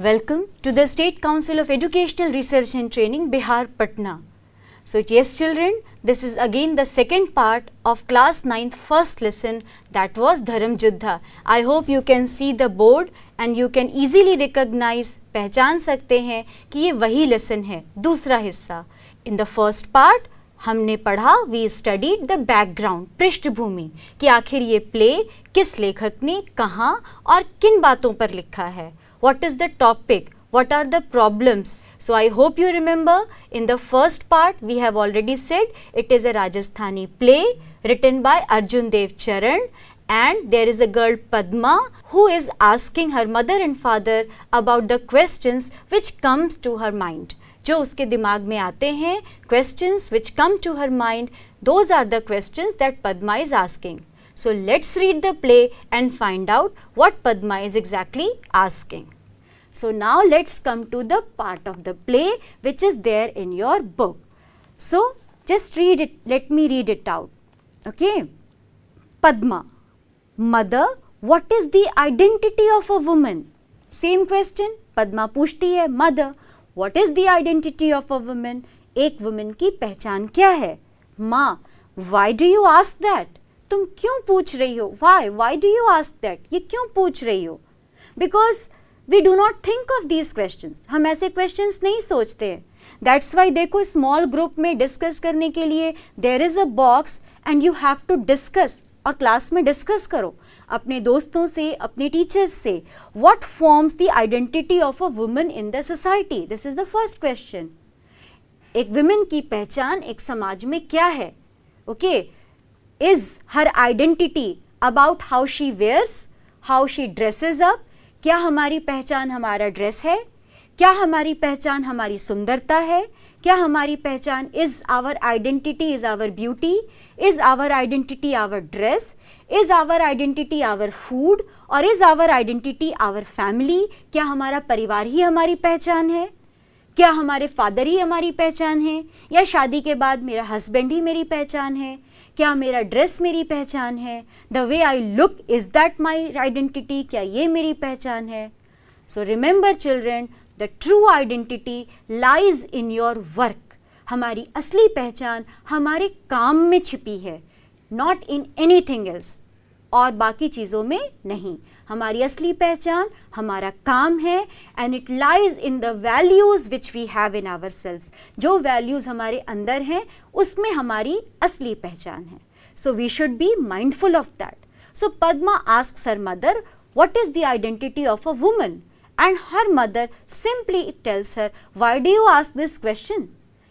Welcome to the State Council of Educational Research and Training, Bihar, Patna. So yes children, this is again the second part of class 9th first lesson, that was Dharam Juddha. I hope you can see the board and you can easily recognize, पहचान सकते हैं कि ये वही lesson है, दूसरा हिस्सा. In the first part हमने पढ़ा, वी स्टडीड द बैकग्राउंड, पृष्ठभूमि, कि आखिर ये प्ले किस लेखक ने कहाँ और किन बातों पर लिखा है. What is the topic? What are the problems? So I hope you remember, in the first part we have already said it is a Rajasthani play written by Arjun Dev Charan, and there is a girl Padma who is asking her mother and father about the questions which comes to her mind. जो उसके दिमाग में आते हैं, questions which come to her mind, those are the questions that Padma is asking. So let's read the play and find out what Padma is exactly asking. So now let's come to the part of the play which is there in your book. So just read it, let me read it out. Okay. Padma, mother, what is the identity of a woman? Same question, Padma पूछती है, mother, what is the identity of a woman? एक woman की पहचान क्या है? माँ, why do you ask that? तुम क्यों पूछ रही हो? Why do you ask that? ये क्यों पूछ रही हो? Because we do not think of these questions. हम ऐसे questions नहीं सोचते हैं. That's why देखो small group में discuss करने के लिए there is a box and you have to discuss, और क्लास में discuss करो अपने दोस्तों से, अपने टीचर्स से. What forms the identity of a woman in the society? This is the first question. एक women की पहचान एक समाज में क्या है? Okay. Is her identity about how she wears, how she dresses up? क्या हमारी पहचान हमारा ड्रेस है? क्या हमारी पहचान हमारी सुंदरता है? क्या हमारी पहचान is our identity is our beauty? Is our identity our dress? Is our identity our food? और is our identity our family? क्या हमारा परिवार ही हमारी पहचान है? क्या हमारे फादर ही हमारी पहचान है? या शादी के बाद मेरा हस्बैंड ही मेरी पहचान है? क्या मेरा ड्रेस मेरी पहचान है? The way I look, is that my identity? क्या ये मेरी पहचान है? So remember children, the true identity lies in your work. हमारी असली पहचान हमारे काम में छिपी है, नॉट इन एनीथिंग एल्स, और बाकी चीज़ों में नहीं. हमारी असली पहचान हमारा काम है, and it lies in the values which we have in our self. जो वैल्यूज़ हमारे अंदर हैं उसमें हमारी असली पहचान है. So we should be mindful of that. So Padma asks her mother, what is the identity of a woman? And her mother simply tells her, why do you ask this question?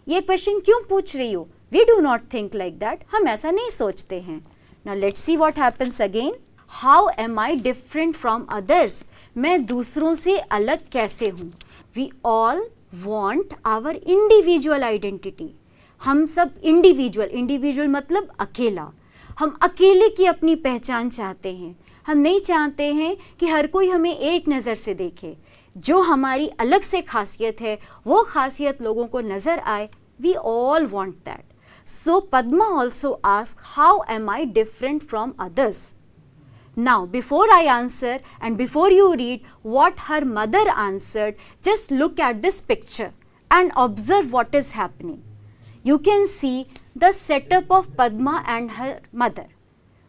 ये question क्यों पूछ रही हो? We do not think like that. हम ऐसा नहीं सोचते हैं. Now let's see what happens again. How am I different from others? मैं दूसरों से अलग कैसे हूँ? We all want our individual identity. हम सब इंडिविजुअल मतलब अकेला. हम अकेले की अपनी पहचान चाहते हैं. हम नहीं चाहते हैं कि हर कोई हमें एक नज़र से देखे. जो हमारी अलग से खासियत है वो खासियत लोगों को नज़र आए. We all want that. So Padma also ask, how am I different from others? Now, before I answer and before you read what her mother answered, just look at this picture and observe what is happening. You can see the setup of Padma and her mother.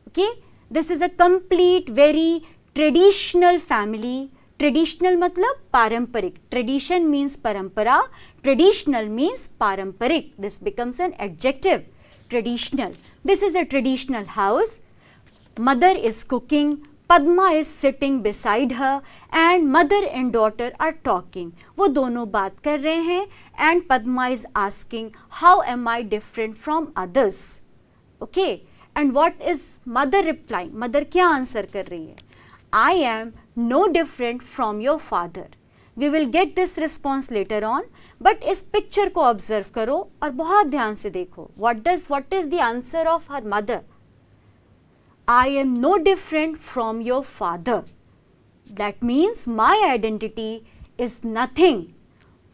Okay, this is a complete, very traditional family. Traditional मतलब पारंपरिक. Tradition means parampara. Traditional means पारंपरिक. This becomes an adjective. Traditional. This is a traditional house. Mother is cooking, Padma is sitting beside her, and mother and daughter are talking. वो दोनों बात कर रहे हैं, and Padma is asking, how am I different from others? Okay, and what is mother replying? Mother क्या answer कर रही है? I am no different from your father. We will get this response later on, but इस picture को observe करो और बहुत ध्यान से देखो. What is the answer of her mother? I am no different from your father. That means my identity is nothing.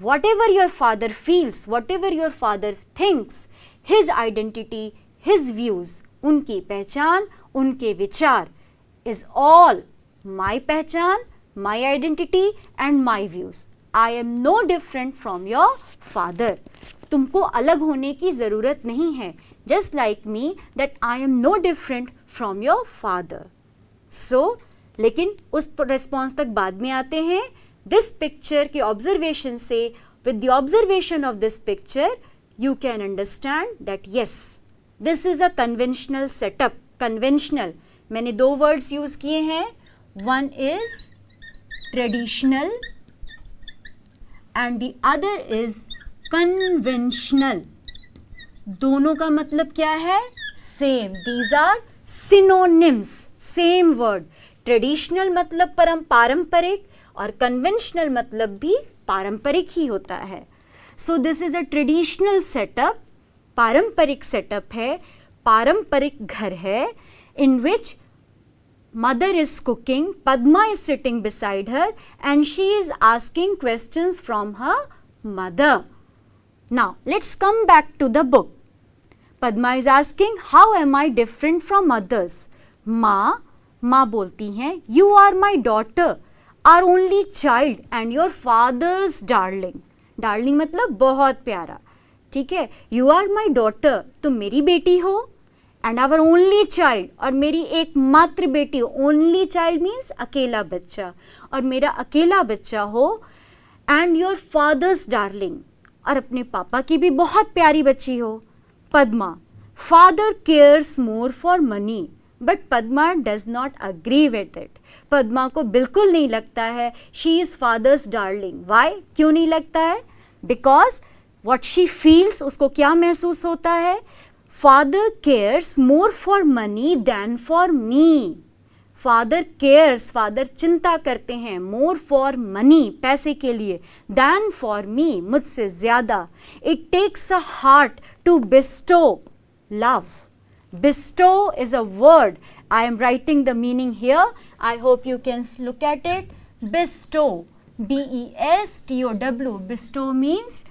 Whatever your father feels, whatever your father thinks, his identity, his views, उनकी पहचान, उनके विचार is all my पहचान, my identity and my views. I am no different from your father. तुमको अलग होने की ज़रूरत नहीं है. Just like me that I am no different from your father. So, लेकिन उस response तक बाद में आते हैं. This picture के observation से, with the observation of this picture, you can understand that yes, this is a conventional setup. Conventional, मैंने दो words use किए हैं. One is traditional and the other is conventional. दोनों का मतलब क्या है? Same. These are synonyms. Same word. Traditional मतलब पारंपरिक और conventional मतलब भी पारंपरिक ही होता है. So this is a traditional setup. पारंपरिक setup है, पारंपरिक घर है, in which mother is cooking, Padma is sitting beside her and she is asking questions from her mother. Now let's come back to the book. Padma is asking, how am I different from others? माँ बोलती हैं, you are my daughter, our only child and your father's darling. Darling मतलब बहुत प्यारा, ठीक है. You are my daughter, तुम मेरी बेटी हो, and our only child, और मेरी एकमात्र बेटी हो. Only child means अकेला बच्चा, और मेरा अकेला बच्चा हो. And your father's darling, और अपने पापा की भी बहुत प्यारी बच्ची हो. Padma, father cares more for money, but Padma does not agree with it. Padma को बिल्कुल नहीं लगता है she is father's darling. Why? क्यों नहीं लगता है? Because what she feels, उसको क्या महसूस होता है? Father cares more for money than for me. Father cares, father चिंता करते हैं, more for money, पैसे के लिए, than for me, मुझसे ज़्यादा. It takes a heart to bestow love. Bestow is a word. I am writing the meaning here. I hope you can look at it. Bestow, B-E-S-T-O-W. Bestow means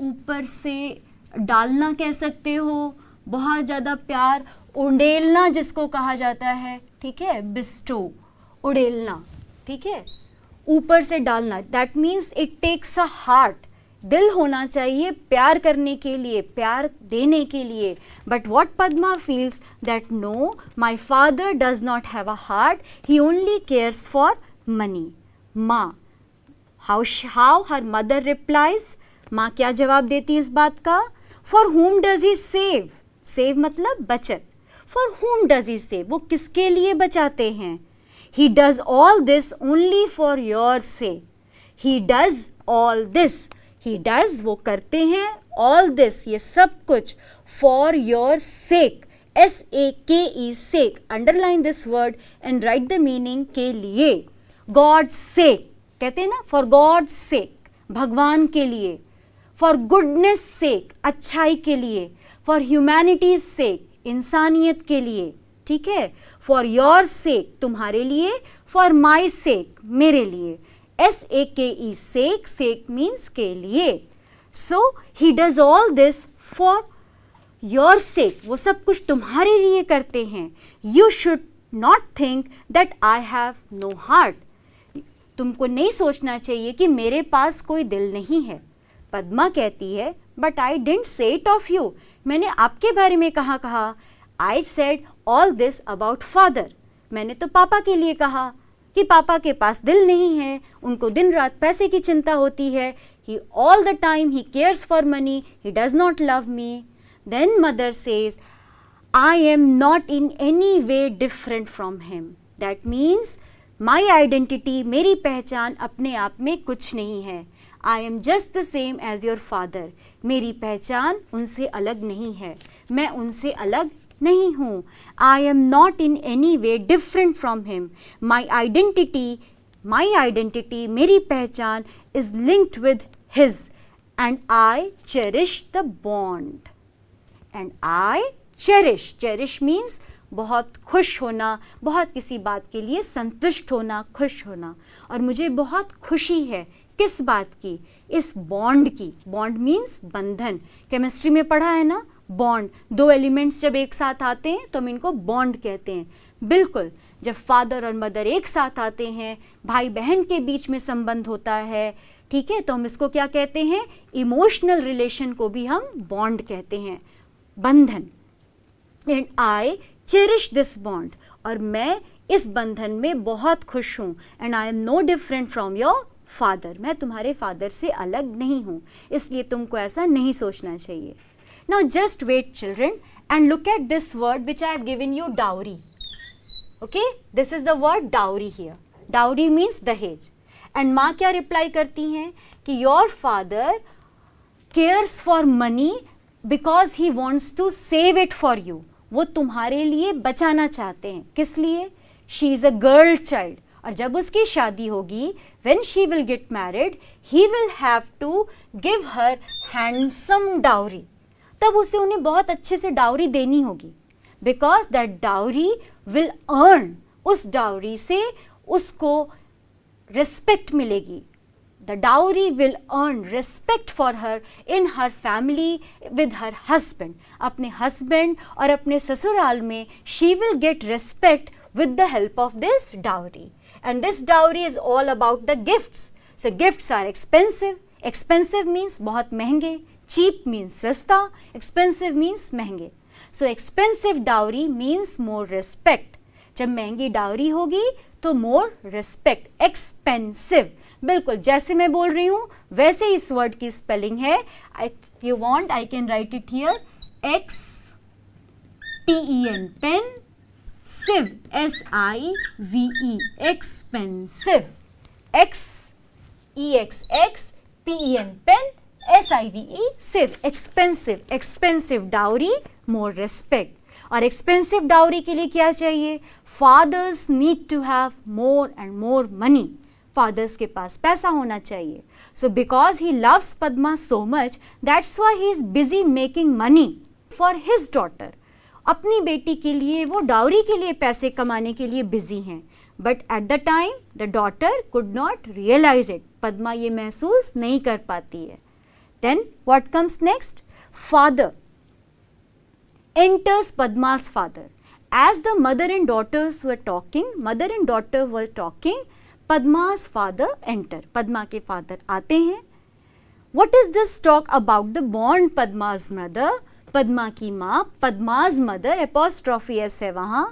ऊपर से डालना कह सकते हो, बहुत ज़्यादा प्यार, उड़ेलना जिसको कहा जाता है, ठीक है. Bestow, उड़ेलना, ठीक है, ऊपर से डालना. That means it takes a heart. दिल होना चाहिए प्यार करने के लिए, प्यार देने के लिए. But what Padma feels that no, my father does not have a heart. He only cares for money. माँ, how her mother replies. माँ क्या जवाब देती है इस बात का? For whom does he save? Save मतलब बचत. For whom does he save? वो किसके लिए बचाते हैं? He does all this only for your sake. He does all this. He does, वो करते हैं, all this, ये सब कुछ, for your sake, S-A-K-E, sake. Underline this word and write the meaning के लिए. God's sake, कहते हैं ना, for God's sake, भगवान के लिए. For goodness sake, अच्छाई के लिए. For humanity's sake, इंसानियत के लिए, ठीक है. For your sake, तुम्हारे लिए. For my sake, मेरे लिए. S-A-K-E, sake. Sake means के लिए. So he does all this for your sake. वो सब कुछ तुम्हारे लिए करते हैं. You should not think that I have no heart. तुमको नहीं सोचना चाहिए कि मेरे पास कोई दिल नहीं है. पद्मा कहती है, but I didn't say it of you. मैंने आपके बारे में कहा. I said all this about father. मैंने तो पापा के लिए कहा कि पापा के पास दिल नहीं है, उनको दिन रात पैसे की चिंता होती है. He all the time he cares for money. He does not love me. Then mother says, I am not in any way different from him. That means my identity, मेरी पहचान अपने आप में कुछ नहीं है. I am just the same as your father. मेरी पहचान उनसे अलग नहीं है, मैं उनसे अलग नहीं हूँ. I am not in any way different from him. My identity, मेरी पहचान is linked with his, and I cherish the bond. And I cherish means बहुत खुश होना, बहुत किसी बात के लिए संतुष्ट होना, खुश होना. और मुझे बहुत खुशी है किस बात की? इस बॉन्ड की. बॉन्ड मीन्स बंधन. केमिस्ट्री में पढ़ा है ना, बॉन्ड, दो एलिमेंट्स जब एक साथ आते हैं तो हम इनको बॉन्ड कहते हैं। बिल्कुल, जब फादर और मदर एक साथ आते हैं, भाई बहन के बीच में संबंध होता है, ठीक है, तो हम इसको क्या कहते हैं, इमोशनल रिलेशन को भी हम बॉन्ड कहते हैं, बंधन। And I cherish this bond, और मैं इस बंधन में बहुत खुश हूँ। And I am no different from your father, मैं तुम्हारे फादर से अलग नहीं हूँ, इसलिए तुमको ऐसा नहीं सोचना चाहिए। Now just wait children and look at this word which I have given you, dowry. Okay, this is the word dowry here. Dowry means दहेज। एंड माँ क्या रिप्लाई करती हैं कि your father cares for money because he wants to save it for you, वो तुम्हारे लिए बचाना चाहते हैं। किस लिए? She is a girl child, और जब उसकी शादी होगी, when she will get married, he will have to give her handsome dowry, तब उसे उन्हें बहुत अच्छे से डाउरी देनी होगी, because that dowry will earn, उस डाउरी से उसको रिस्पेक्ट मिलेगी। The dowry will earn respect for her in her family with her husband, अपने husband और अपने ससुराल में she will get respect with the help of this dowry. And this dowry is all about the gifts. So gifts are expensive. Expensive means बहुत महंगे, cheap means सस्ता, expensive means महंगे. So expensive dowry means more respect. जब महंगी dowry होगी तो more respect. Expensive, बिल्कुल जैसे मैं बोल रही हूँ वैसे इस वर्ड की स्पेलिंग है। If you want, I can write it here. X-P-E-N, pen. Sieve, S-I-V-E, expensive. X-E-X-X-P-E-N, pen. S-I-V-E, sieve, expensive. Expensive dowry, more respect. और expensive dowry के लिए क्या चाहिए? Fathers need to have more and more money. Fathers के पास पैसा होना चाहिए. So because he loves Padma so much, that's why he is busy making money for his daughter. अपनी बेटी के लिए वो डाउरी के लिए पैसे कमाने के लिए बिजी हैं, but at the time the daughter could not realise it, Padma ये महसूस नहीं कर पाती है। Then what comes next? Father enters Padma's father. As the mother and daughters were talking, mother and daughter were talking, Padma's father enter, Padma के father आते हैं। What is this talk about the bond Padma's mother? Padma की माँ, पद्माज मदर, एपोस्ट्रॉफी एस है वहां,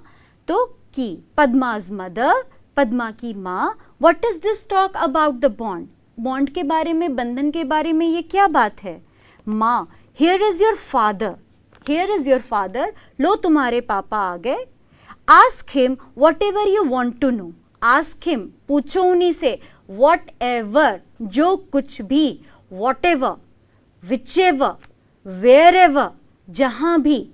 तो की, पद्माज mother, Padma की माँ। What is this talk about the bond? Bond के बारे में, बंधन के बारे में ये क्या बात है? माँ, here is your father, here is your father, लो तुम्हारे पापा आ गए। Ask him whatever you want to know, ask him, पूछो उन्हीं से, वॉट एवर, जो कुछ भी, whatever, whichever, wherever, जहां भी,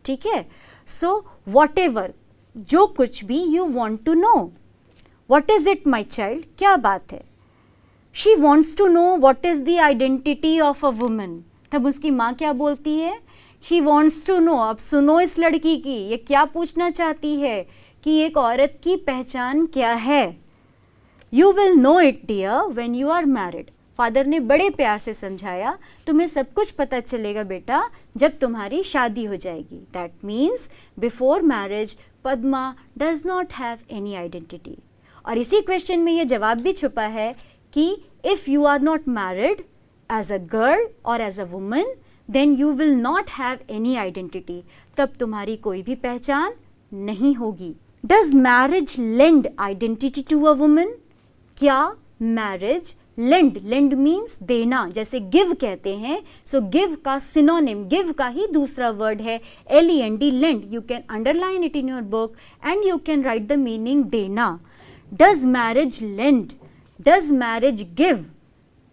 ठीक है। सो वॉट एवर, जो कुछ भी, you want to know. What is it my child, क्या बात है? She wants to know what is the identity of a woman. तब उसकी माँ क्या बोलती है? She wants to know. अब सुनो इस लड़की की, ये क्या पूछना चाहती है कि एक औरत की पहचान क्या है। You will know it dear when you are married. Father ने बड़े प्यार से समझाया, तुम्हें सब कुछ पता चलेगा बेटा जब तुम्हारी शादी हो जाएगी। That means before marriage Padma does not have any identity. और इसी क्वेश्चन में ये जवाब भी छुपा है कि if you are not married as a girl और as a woman, then you will not have any identity, तब तुम्हारी कोई भी पहचान नहीं होगी। Does marriage lend identity to a woman? क्या मैरिज लेंड, लेंड मीन्स देना, जैसे गिव कहते हैं, सो गिव का सिनोनिम, गिव का ही दूसरा वर्ड है LEND, lend. You can underline it in your book and you can right the meaning देना। Does marriage lend, does marriage give,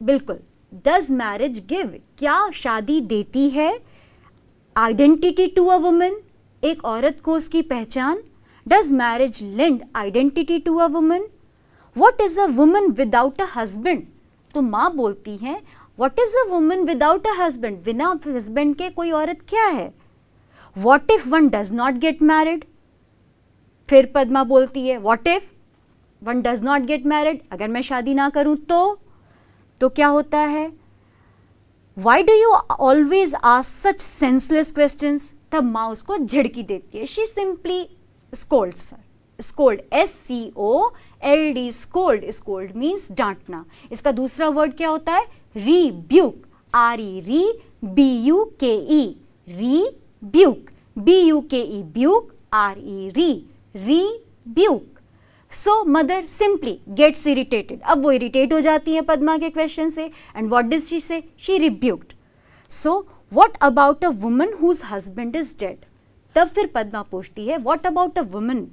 बिल्कुल, डज मैरिज गिव, क्या शादी देती है आइडेंटिटी टू अ वुमन, एक औरत को उसकी पहचान? Does marriage lend identity to a woman? What is a woman without a husband? तो माँ बोलती हैं, What is a woman without a husband? बिना husband के कोई औरत क्या है? What if one does not get married? फिर पद्मा बोलती है, What if one does not get married? अगर मैं शादी ना करूं तो क्या होता है? Why do you always ask such senseless questions? तब माँ उसको झिड़की देती है. She simply scolds her. Scold, SCOLD, scold. Scold means डांटना. इसका दूसरा वर्ड क्या होता है? Rebuke, REBUKE, rebuke, BUKE, buke, rebuke. So mother simply gets irritated. अब वो इरिटेट हो जाती है पद्मा के क्वेश्चन से. And what did she say? She rebuked. So what about a woman whose husband is dead? तब फिर पद्मा पूछती है, व्हाट अबाउट अ वुमन?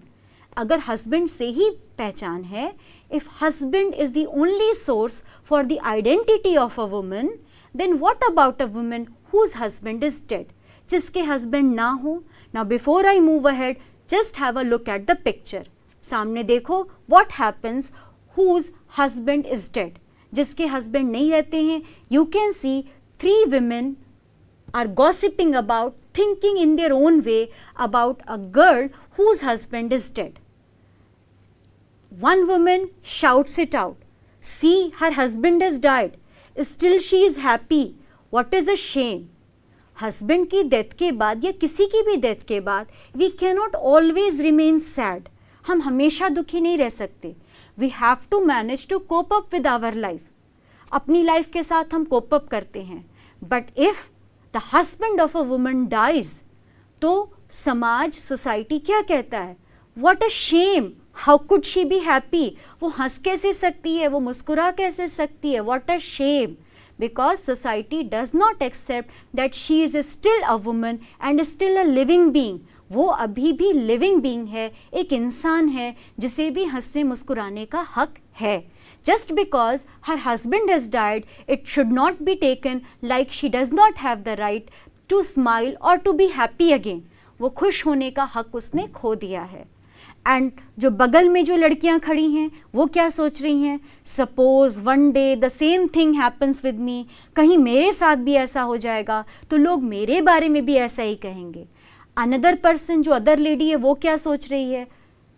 अगर हस्बैंड से ही पहचान है, if husband is the only source for the identity of a woman, then what about a woman whose husband is dead? जिसके हस्बैंड ना हो. Now before I move ahead, just have a look at the picture. सामने देखो, what happens whose husband is dead? जिसके husband नहीं रहते हैं, you can see 3 women are gossiping about, thinking in their own way about a girl whose husband is dead. One woman shouts it out, see, her husband has died, still she is happy, what is a shame? Husband की death के बाद या किसी की भी death के बाद we cannot always remain sad. हम हमेशा दुखी नहीं रह सकते. We have to manage to cope up with our life. अपनी लाइफ के साथ हम कोप अप करते हैं. But if the husband of a woman dies, तो समाज, सोसाइटी क्या कहता है? What a shame, how could she be happy? वो हंस कैसे सकती है, वो मुस्कुरा कैसे सकती है? What a Shem. Because society does not accept that she is still a woman and still a living being. वो अभी भी लिविंग बीइंग है, एक इंसान है जिसे भी हंसने मुस्कुराने का हक है. Just because her husband has died, it should not be taken like she does not have the right to smile or to be happy again. वो खुश होने का हक उसने खो दिया है. एंड जो बगल में जो लड़कियां खड़ी हैं वो क्या सोच रही हैं? Suppose one day the same thing happens with me, कहीं मेरे साथ भी ऐसा हो जाएगा तो लोग मेरे बारे में भी ऐसा ही कहेंगे. अनदर पर्सन, जो अदर लेडी है, वो क्या सोच रही है?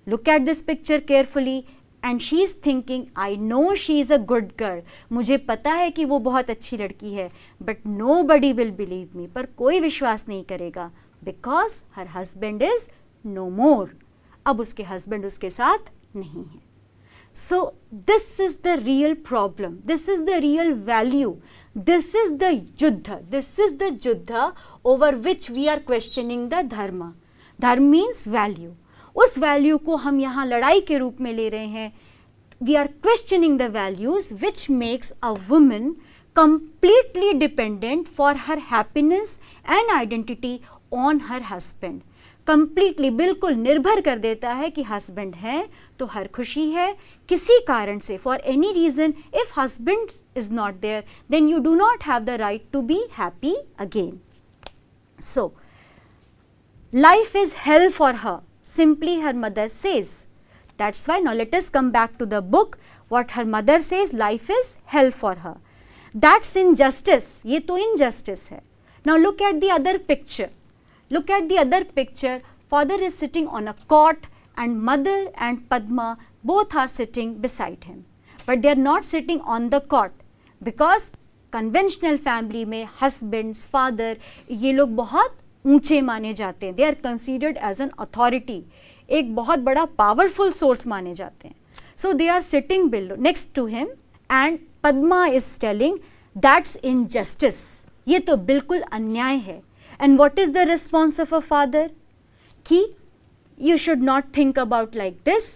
Look at this picture carefully and she is thinking, I know she is a good girl. मुझे पता है कि वो बहुत अच्छी लड़की है, but nobody will believe me. पर कोई विश्वास नहीं करेगा, because her husband is no more. अब उसके हस्बैंड उसके साथ नहीं है. So this is the real problem, this is the real value, this is the yuddh, this is the yuddh over which we are questioning the dharma. Dharma means value. उस value को हम यहाँ लड़ाई के रूप में ले रहे हैं. We are questioning the values which makes a woman completely dependent for her happiness and identity on her husband. Completely, बिल्कुल निर्भर कर देता है कि हस्बैंड है तो हर खुशी है. किसी कारण से, for any reason, if husband is not there, then you do not have the right to be happy again. So life is hell for her, simply her mother says. That's why now let us come back to the book. What her mother says, life is hell for her. That's injustice, ये तो injustice है. Now look at the other picture. Look at the other picture. Father is sitting on a cot and mother and Padma both are sitting beside him. But they are not sitting on the cot because conventional family में husbands, father, ये लोग बहुत ऊंचे माने जाते हैं. They are considered as an authority. एक बहुत बड़ा powerful source माने जाते हैं. So they are sitting below next to him and Padma is telling that's injustice. ये तो बिल्कुल अन्याय है. And what is the response of a father? कि you should not think about like this.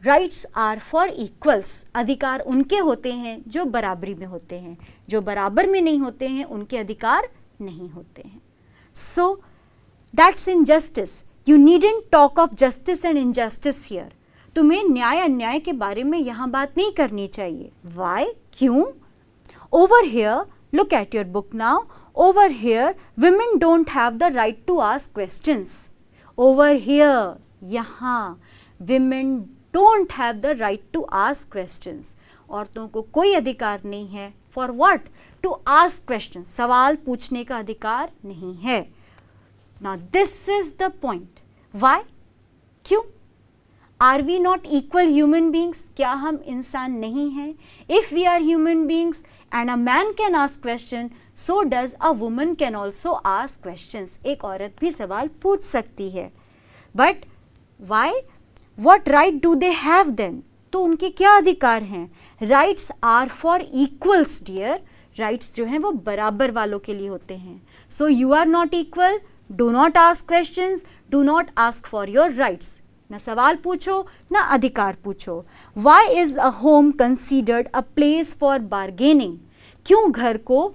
Rights are for equals. अधिकार उनके होते हैं जो बराबरी में होते हैं, जो बराबर में नहीं होते हैं उनके अधिकार नहीं होते हैं. So that's injustice. You needn't talk of justice and injustice here. तुम्हें न्याय अन्याय के बारे में यहाँ बात नहीं करनी चाहिए. Why? क्यों? Over here, look at your book now. Over here, women don't have the right to ask questions. Over here, यहाँ, women don't have the right to ask questions. औरतों को कोई अधिकार नहीं है. For what? To ask questions. सवाल पूछने का अधिकार नहीं है. Now this is the point. Why? क्यों? Are we not equal human beings? क्या हम इंसान नहीं हैं? If we are human beings, and a man can ask question, so does a woman can also ask questions. एक औरत भी सवाल पूछ सकती है. But why? What right do they have then? तो उनके क्या अधिकार हैं? Rights are for equals dear. Rights जो हैं वो बराबर वालों के लिए होते हैं. So you are not equal. Do not ask questions. Do not ask for your rights. ना सवाल पूछो ना अधिकार पूछो. Why is a home considered a place for bargaining? क्यों घर को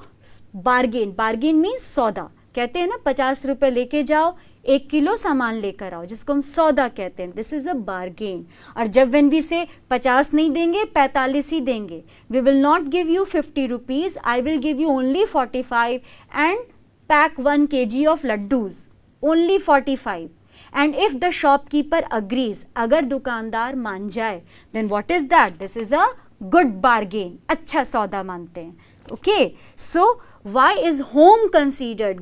bargain means सौदा, कहते हैं ना 50 रुपए लेके जाओ 1 किलो सामान लेकर आओ, जिसको हम सौदा कहते हैं. This is a bargain. और जब वेन वी से 50 नहीं देंगे 45 ही देंगे. We will not give you 50 rupees, I will give you only 45 and pack 1 kg of laddoos, only 45. And if the shopkeeper agrees, अगर दुकानदार मान जाए, then what is that? This is a good bargain, अच्छा सौदा मानते हैं. Okay, so why is home considered?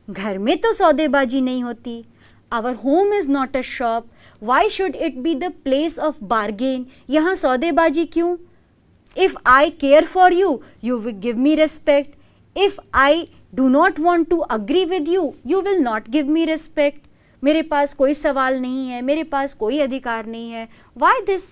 घर में तो सौदेबाजी नहीं होती. Our home is not a shop. Why should it be the place of bargain? यहाँ सौदेबाजी क्यों? If I care for you, you will give me respect. If I do not want to agree with you, you will not give me respect. मेरे पास कोई सवाल नहीं है, मेरे पास कोई अधिकार नहीं है. Why this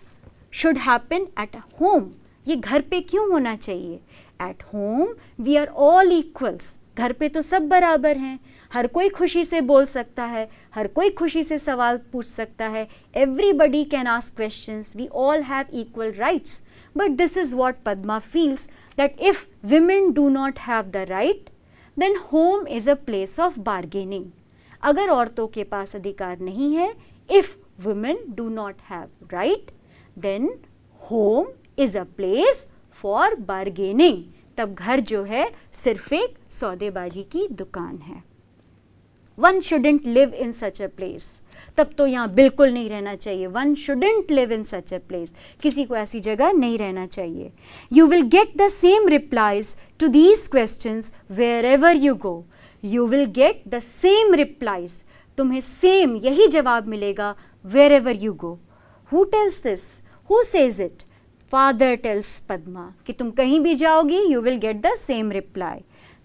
should happen at home? ये घर पे क्यों होना चाहिए? At home we are all equals. घर पे तो सब बराबर हैं. हर कोई खुशी से बोल सकता है, हर कोई खुशी से सवाल पूछ सकता है. Everybody can ask questions. We all have equal rights. But this is what Padma feels, that if women do not have the right, then home is a place of bargaining. अगर औरतों के पास अधिकार नहीं है, if women do not have right, then home is a place for bargaining. तब घर जो है सिर्फ एक सौदेबाजी की दुकान है. One shouldn't live in such a place. तब तो यहाँ बिल्कुल नहीं रहना चाहिए. One shouldn't live in such a place. किसी को ऐसी जगह नहीं रहना चाहिए. You will get the same replies to these questions wherever you go. You will get the same replies. तुम्हें सेम यही जवाब मिलेगा wherever you go. Who tells this? Who says it? Father tells Padma कि तुम कहीं भी जाओगी, you will get the same reply.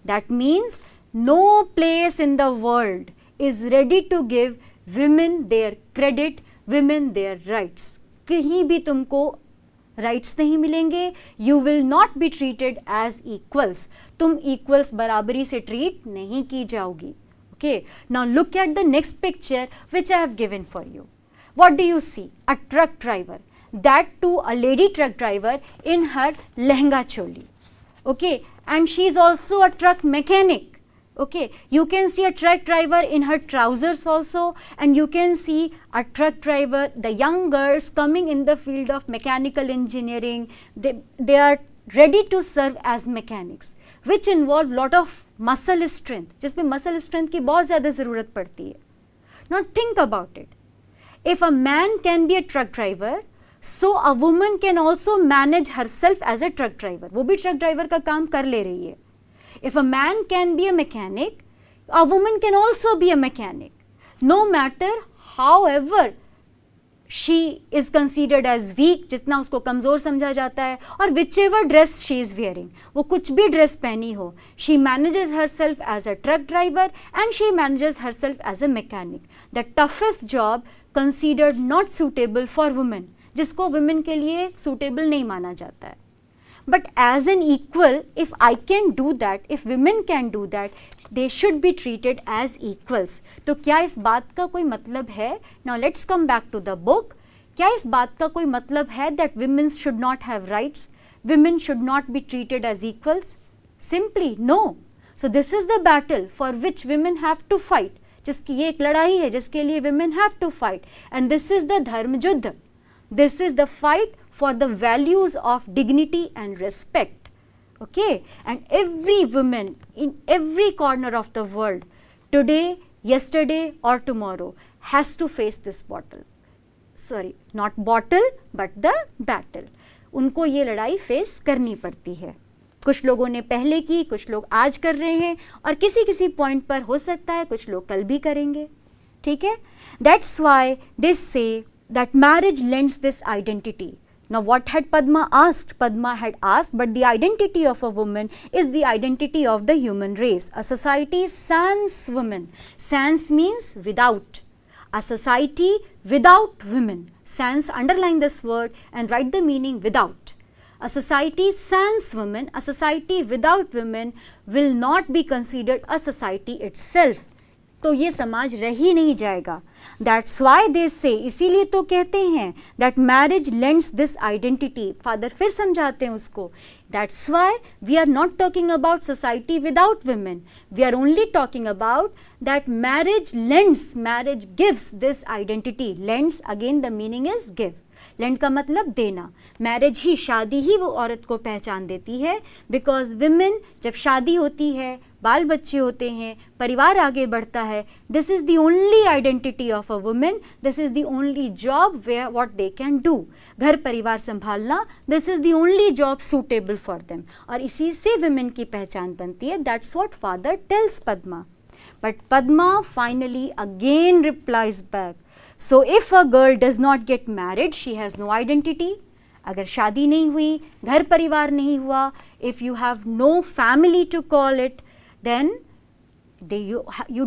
That means no place in the world is ready to give women their credit, women their rights. कहीं भी तुमको rights नहीं मिलेंगे. You will not be treated as equals. तुम equals बराबरी से treat नहीं की जाओगी. Okay, now look at the next picture which I have given for you. What do you see? A truck driver. That too a lady truck driver in her lehenga choli. Okay, and she is also a truck mechanic. Okay, you can see a truck driver in her trousers also, and you can see a truck driver, the young girls coming in the field of mechanical engineering. They are ready to serve as mechanics, which involve lot of muscle strength, जिसमें muscle strength की बहुत ज़्यादा ज़रूरत पड़ती है. Now think about it. If a man can be a truck driver, so a woman can also manage herself as a truck driver. वो भी truck driver का काम कर ले रही है. If a man can be a mechanic, a woman can also be a mechanic. No matter however she is considered as weak, जितना उसको कमज़ोर समझा जाता है, और whichever dress she is wearing, वो कुछ भी ड्रेस पहनी हो, she manages herself as a truck driver and she manages herself as a mechanic. The toughest job considered not suitable for women, जिसको वुमेन के लिए सूटेबल नहीं माना जाता है. But as an equal, if I can do that, if women can do that, they should be treated as equals. तो क्या इस बात का कोई मतलब है? Now let's come back to the book. क्या इस बात का कोई मतलब है that women should not have rights, women should not be treated as equals? Simply no. So this is the battle for which women have to fight. जिसकी ये एक लड़ाई है जिसके लिए women have to fight, and this is the dharma yuddh. This is the fight for the values of dignity and respect. Okay, and every woman in every corner of the world, today, yesterday or tomorrow, has to face this battle. Sorry, not bottle but the battle. उनको ये लड़ाई face करनी पड़ती है. कुछ लोगों ने पहले की, कुछ लोग आज कर रहे हैं, और किसी किसी पॉइंट पर हो सकता है कुछ लोग कल भी करेंगे. ठीक है? That's why they say that marriage lends this identity. Now what had Padma asked? Padma had asked, but the identity of a woman is the identity of the human race. A society sans women. Sans means without. A society without women. Sans, underline this word and write the meaning without. A society sans women, a society without women will not be considered a society itself. तो ये समाज रह ही नहीं जाएगा. That's why they say, इसीलिए तो कहते हैं that marriage lends this identity. Father फिर समझाते हैं उसको. That's why we are not talking about society without women. We are only talking about that marriage lends, marriage gives this identity. Lends, again the meaning is give. Lend का मतलब देना. Marriage ही, शादी ही वो औरत को पहचान देती है. बिकॉज विमेन, जब शादी होती है, बाल बच्चे होते हैं, परिवार आगे बढ़ता है, this is the only identity of a women. This is the only job where what they can do. घर परिवार संभालना, this is the only job suitable for them. और इसी से विमेन की पहचान बनती है. That's what father tells Padma. But Padma finally again replies back. So if a girl does not get married, she has no identity. अगर शादी नहीं हुई, घर परिवार नहीं हुआ, if you have no family to call it, then you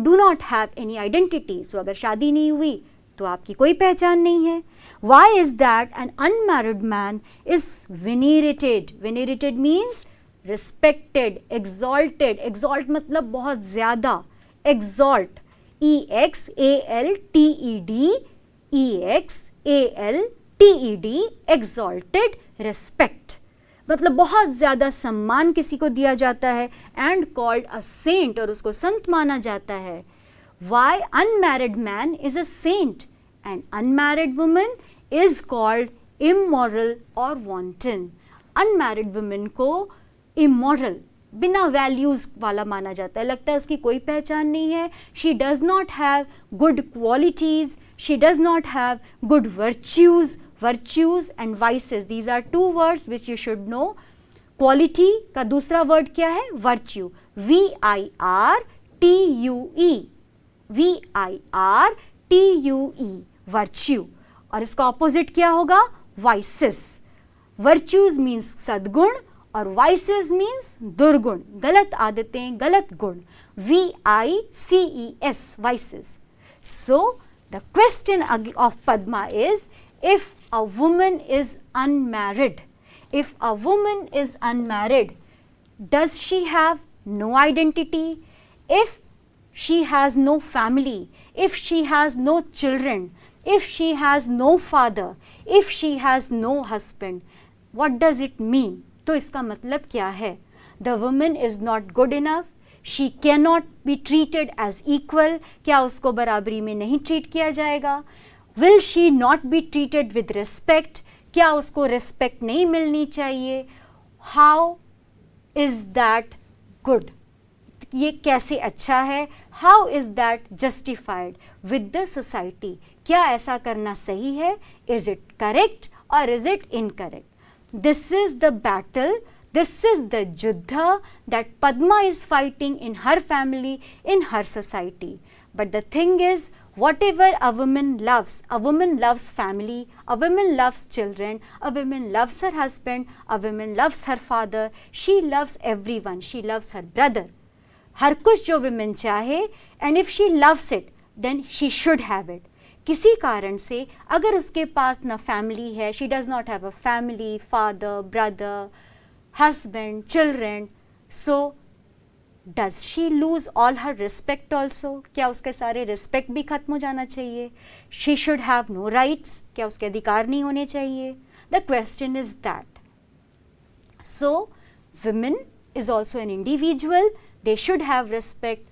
do not have any identity. So अगर शादी नहीं हुई तो आपकी कोई पहचान नहीं है. Why is that an unmarried man is venerated? Venerated means respected, exalted. Exalt मतलब बहुत ज़्यादा. Exalt. EXALTED, EXALTED, exalted, respect. मतलब बहुत ज़्यादा सम्मान किसी को दिया जाता है. एंड कॉल्ड अ सेंट, और उसको संत माना जाता है. Why unmarried man is a saint and unmarried woman is called immoral और वॉन्टन. अनमैरिड वुमन को इमोरल, बिना वैल्यूज़ वाला माना जाता है. लगता है उसकी कोई पहचान नहीं है. She does not have good qualities, she does not have good virtues. Virtues and vices, these are two words which you should know. Quality का दूसरा वर्ड क्या है? वर्च्यू. VIRTUE, VIRTUE, virtue. और इसका ऑपोजिट क्या होगा? वाइसेस. वर्च्यूज़ मीन्स सद्गुण और वाइसेस मीन्स दुर्गुण, गलत आदतें, गलत गुण. VICES, vices. So the question of Padma is, if a woman is unmarried, if a woman is unmarried, does she have no identity? If she has no family, if she has no children, if she has no father, if she has no husband, what does it mean? तो इसका मतलब क्या है? The woman is not good enough. She cannot be treated as equal. क्या उसको बराबरी में नहीं ट्रीट किया जाएगा? Will she not be treated with respect? क्या उसको रिस्पेक्ट नहीं मिलनी चाहिए? How is that good? ये कैसे अच्छा है? How is that justified with the society? क्या ऐसा करना सही है? Is it correct or is it incorrect? This is the battle, this is the Juddha that Padma is fighting in her family, in her society. But the thing is, whatever a woman loves family, a woman loves children, a woman loves her husband, a woman loves her father, she loves everyone, she loves her brother. हर कुछ जो women चाहे, and if she loves it, then she should have it. किसी कारण से अगर उसके पास ना family है, she does not have a family, father, brother, husband, children, so does she lose all her respect also? क्या उसके सारे रिस्पेक्ट भी खत्म हो जाना चाहिए? She should have no rights, क्या उसके अधिकार नहीं होने चाहिए? The question is that. So women is also an individual, they should have respect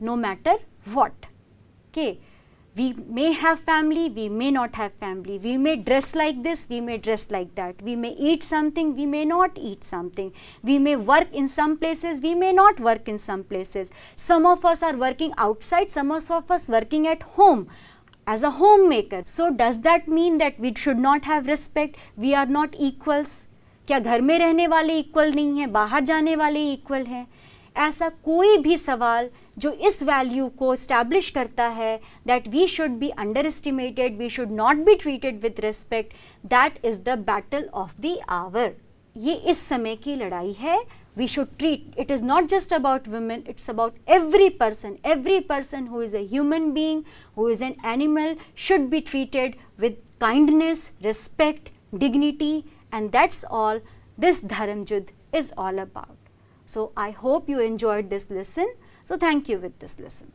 no matter what. Okay, we may have family, we may not have family, we may dress like this, we may dress like that, we may eat something, we may not eat something, we may work in some places, we may not work in some places. Some of us are working outside, some of us working at home as a homemaker. So does that mean that we should not have respect? We are not equals? क्या घर में रहने वाले equal नहीं हैं, बाहर जाने वाले इक्वल हैं? ऐसा कोई भी सवाल जो इस वैल्यू को इस्टेब्लिश करता है that we should be underestimated, we should not be treated with respect, that is the battle of the hour. ये इस समय की लड़ाई है। We should treat, it is not just about women, it's about every person who is a human being, who is an animal, should be treated with kindness, respect, dignity, and that's all this Dharam Juddh is all about. So I hope you enjoyed this lesson. So thank you with this lesson.